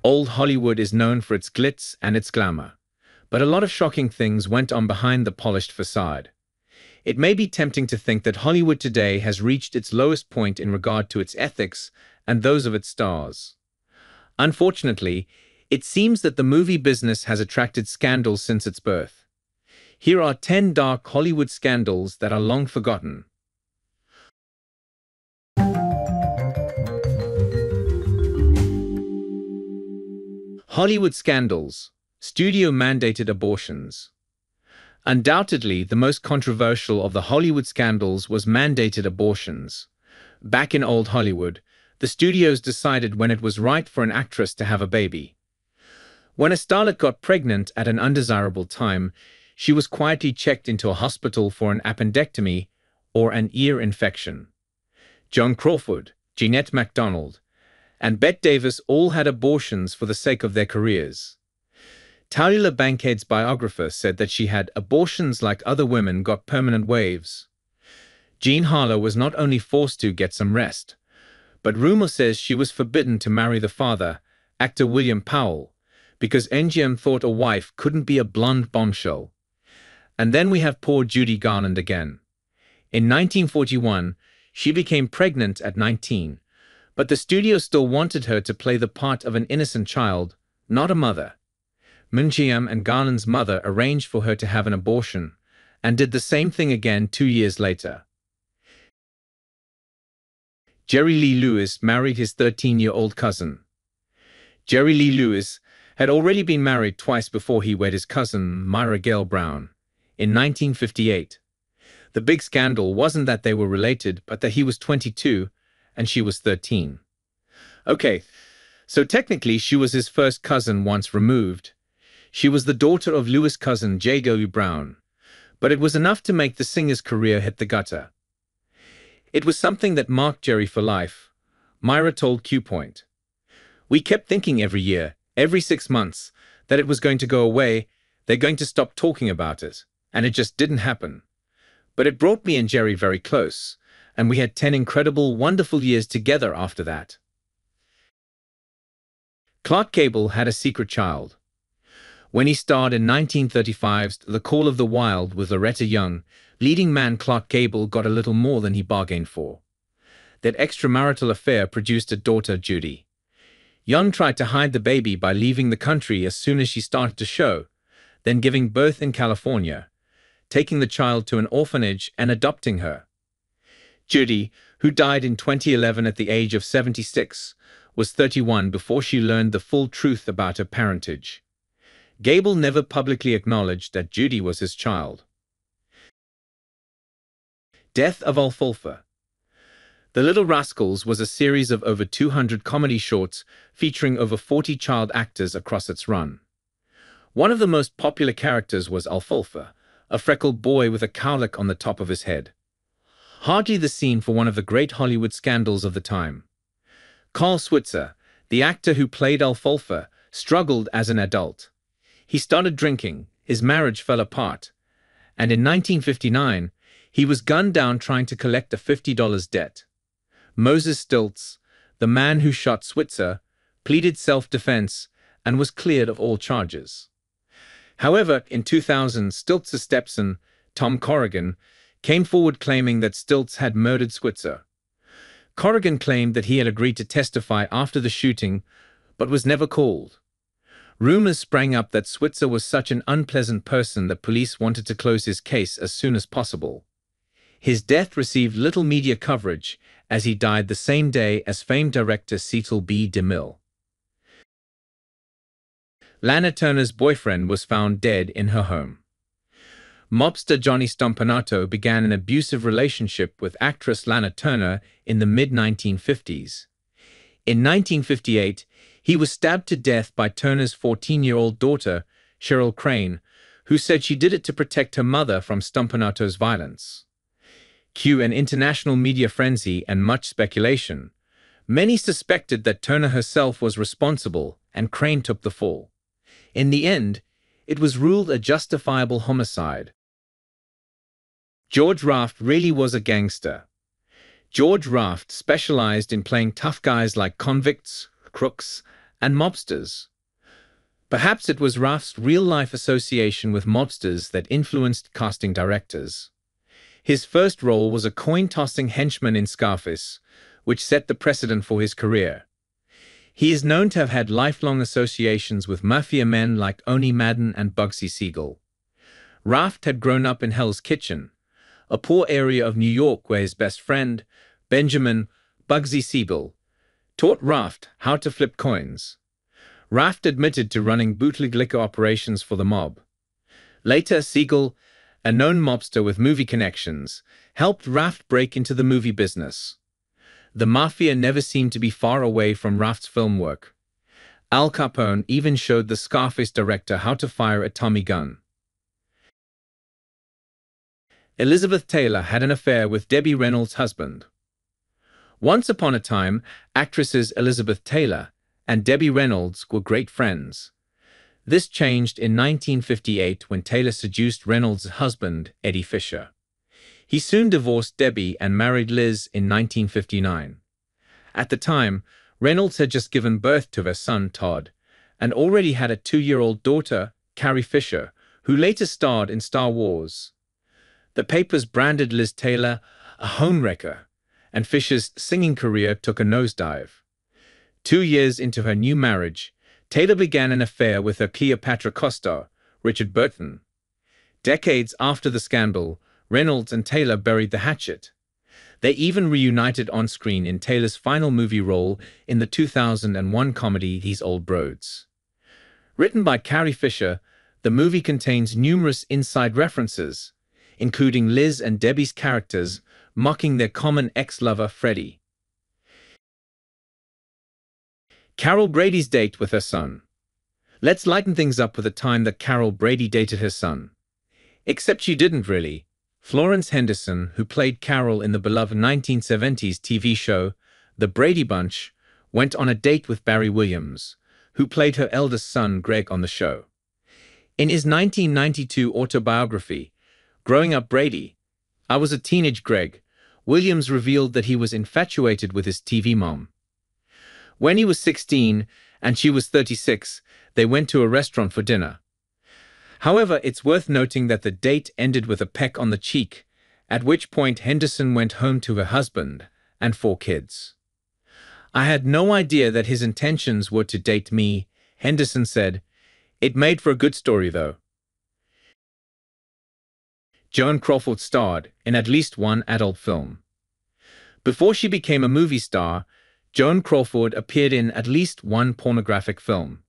Old Hollywood is known for its glitz and its glamour, but a lot of shocking things went on behind the polished facade. It may be tempting to think that Hollywood today has reached its lowest point in regard to its ethics and those of its stars. Unfortunately, it seems that the movie business has attracted scandals since its birth. Here are 10 dark Hollywood scandals that are long forgotten. Hollywood scandals. Studio-mandated abortions. Undoubtedly, the most controversial of the Hollywood scandals was mandated abortions. Back in old Hollywood, the studios decided when it was right for an actress to have a baby. When a starlet got pregnant at an undesirable time, she was quietly checked into a hospital for an appendectomy or an ear infection. Joan Crawford, Jeanette MacDonald, and Bette Davis all had abortions for the sake of their careers. Tallulah Bankhead's biographer said that she had abortions like other women got permanent waves. Jean Harlow was not only forced to get some rest, but rumor says she was forbidden to marry the father, actor William Powell, because MGM thought a wife couldn't be a blonde bombshell. And then we have poor Judy Garland again. In 1941, she became pregnant at 19, but the studio still wanted her to play the part of an innocent child, not a mother. MGM and Garland's mother arranged for her to have an abortion, and did the same thing again 2 years later. Jerry Lee Lewis married his 13-year-old cousin. Jerry Lee Lewis had already been married twice before he wed his cousin, Myra Gale Brown, in 1958. The big scandal wasn't that they were related, but that he was 22 and she was 13. Okay, so technically she was his first cousin once removed. She was the daughter of Lewis' cousin J. W. Brown, but it was enough to make the singer's career hit the gutter. It was something that marked Jerry for life. Myra told Q Point. We kept thinking every year, every 6 months, that it was going to go away, they're going to stop talking about it, and it just didn't happen. But it brought me and Jerry very close, and we had 10 incredible, wonderful years together after that. Clark Gable had a secret child. When he starred in 1935's The Call of the Wild with Loretta Young, leading man Clark Gable got a little more than he bargained for. That extramarital affair produced a daughter, Judy. Young tried to hide the baby by leaving the country as soon as she started to show, then giving birth in California, taking the child to an orphanage and adopting her. Judy, who died in 2011 at the age of 76, was 31 before she learned the full truth about her parentage. Gable never publicly acknowledged that Judy was his child. Death of Alfalfa. The Little Rascals was a series of over 200 comedy shorts featuring over 40 child actors across its run. One of the most popular characters was Alfalfa, a freckled boy with a cowlick on the top of his head. Hardly the scene for one of the great Hollywood scandals of the time. Carl Switzer, the actor who played Alfalfa, struggled as an adult. He started drinking, his marriage fell apart, and in 1959, he was gunned down trying to collect a $50 debt. Moses Stiltz, the man who shot Switzer, pleaded self-defense and was cleared of all charges. However, in 2000, Stiltz's stepson, Tom Corrigan, came forward claiming that Stiltz had murdered Switzer. Corrigan claimed that he had agreed to testify after the shooting, but was never called. Rumors sprang up that Switzer was such an unpleasant person that police wanted to close his case as soon as possible. His death received little media coverage, as he died the same day as famed director Cecil B. DeMille. Lana Turner's boyfriend was found dead in her home. Mobster Johnny Stompanato began an abusive relationship with actress Lana Turner in the mid-1950s. In 1958, he was stabbed to death by Turner's 14-year-old daughter, Cheryl Crane, who said she did it to protect her mother from Stompanato's violence. Cue an international media frenzy and much speculation. Many suspected that Turner herself was responsible and Crane took the fall. In the end, it was ruled a justifiable homicide. George Raft really was a gangster. George Raft specialized in playing tough guys like convicts, crooks, and mobsters. Perhaps it was Raft's real-life association with mobsters that influenced casting directors. His first role was a coin-tossing henchman in Scarface, which set the precedent for his career. He is known to have had lifelong associations with mafia men like Oni Madden and Bugsy Siegel. Raft had grown up in Hell's Kitchen, a poor area of New York where his best friend, Benjamin Bugsy Siegel, taught Raft how to flip coins. Raft admitted to running bootleg liquor operations for the mob. Later, Siegel, a known mobster with movie connections, helped Raft break into the movie business. The mafia never seemed to be far away from Raft's film work. Al Capone even showed the Scarface director how to fire a Tommy gun. Elizabeth Taylor had an affair with Debbie Reynolds' husband. Once upon a time, actresses Elizabeth Taylor and Debbie Reynolds were great friends. This changed in 1958 when Taylor seduced Reynolds' husband, Eddie Fisher. He soon divorced Debbie and married Liz in 1959. At the time, Reynolds had just given birth to their son, Todd, and already had a 2-year-old daughter, Carrie Fisher, who later starred in Star Wars. The papers branded Liz Taylor a homewrecker, and Fisher's singing career took a nosedive. 2 years into her new marriage, Taylor began an affair with her Cleopatra co-star, Richard Burton. Decades after the scandal, Reynolds and Taylor buried the hatchet. They even reunited on screen in Taylor's final movie role in the 2001 comedy These Old Broads. Written by Carrie Fisher, the movie contains numerous inside references, including Liz and Debbie's characters mocking their common ex-lover Freddie. Carol Brady's date with her son. Let's lighten things up with the time that Carol Brady dated her son. Except she didn't really. Florence Henderson, who played Carol in the beloved 1970s TV show The Brady Bunch, went on a date with Barry Williams, who played her eldest son Greg on the show. In his 1992 autobiography, Growing Up Brady, I Was a Teenage Greg, Williams revealed that he was infatuated with his TV mom. When he was 16 and she was 36, they went to a restaurant for dinner. However, it's worth noting that the date ended with a peck on the cheek, at which point Henderson went home to her husband and 4 kids. I had no idea that his intentions were to date me, Henderson said. It made for a good story, though. Joan Crawford starred in at least one adult film. Before she became a movie star, Joan Crawford appeared in at least one pornographic film.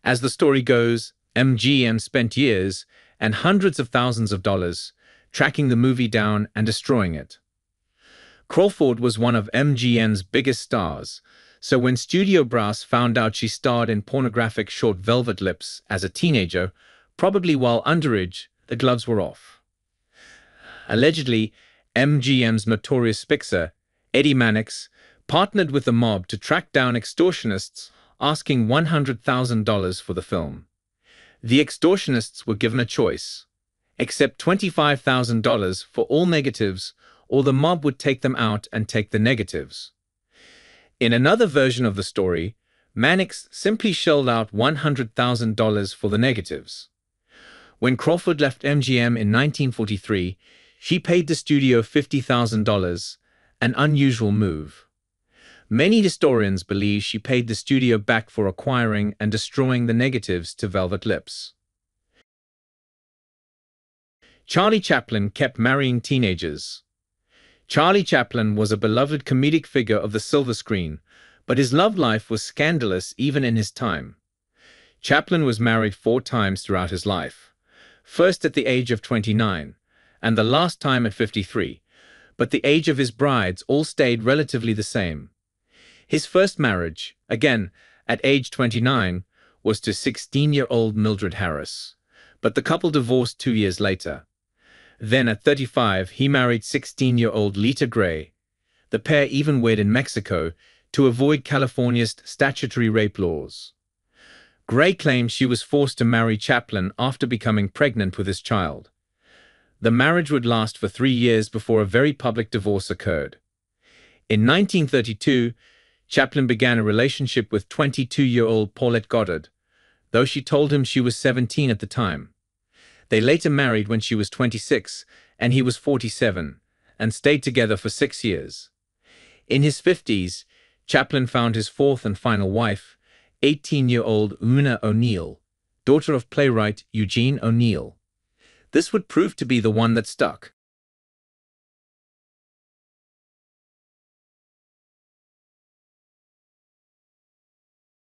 As the story goes, MGM spent years and hundreds of thousands of dollars tracking the movie down and destroying it. Crawford was one of MGM's biggest stars, so when Studio Brass found out she starred in pornographic Short Velvet Lips as a teenager, probably while underage, the gloves were off. Allegedly, MGM's notorious fixer, Eddie Mannix, partnered with the mob to track down extortionists asking $100,000 for the film. The extortionists were given a choice: accept $25,000 for all negatives, or the mob would take them out and take the negatives. In another version of the story, Mannix simply shelled out $100,000 for the negatives. When Crawford left MGM in 1943, she paid the studio $50,000, an unusual move. Many historians believe she paid the studio back for acquiring and destroying the negatives to Velvet Lips. Charlie Chaplin kept marrying teenagers. Charlie Chaplin was a beloved comedic figure of the silver screen, but his love life was scandalous even in his time. Chaplin was married 4 times throughout his life, first at the age of 29, and the last time at 53, but the age of his brides all stayed relatively the same. His first marriage, again at age 29, was to 16-year-old Mildred Harris, but the couple divorced 2 years later. Then at 35, he married 16-year-old Lita Gray. The pair even wed in Mexico to avoid California's statutory rape laws. Gray claims she was forced to marry Chaplin after becoming pregnant with his child. The marriage would last for 3 years before a very public divorce occurred. In 1932, Chaplin began a relationship with 22-year-old Paulette Goddard, though she told him she was 17 at the time. They later married when she was 26 and he was 47, and stayed together for 6 years. In his 50s, Chaplin found his fourth and final wife, 18-year-old Una O'Neill, daughter of playwright Eugene O'Neill. This would prove to be the one that stuck.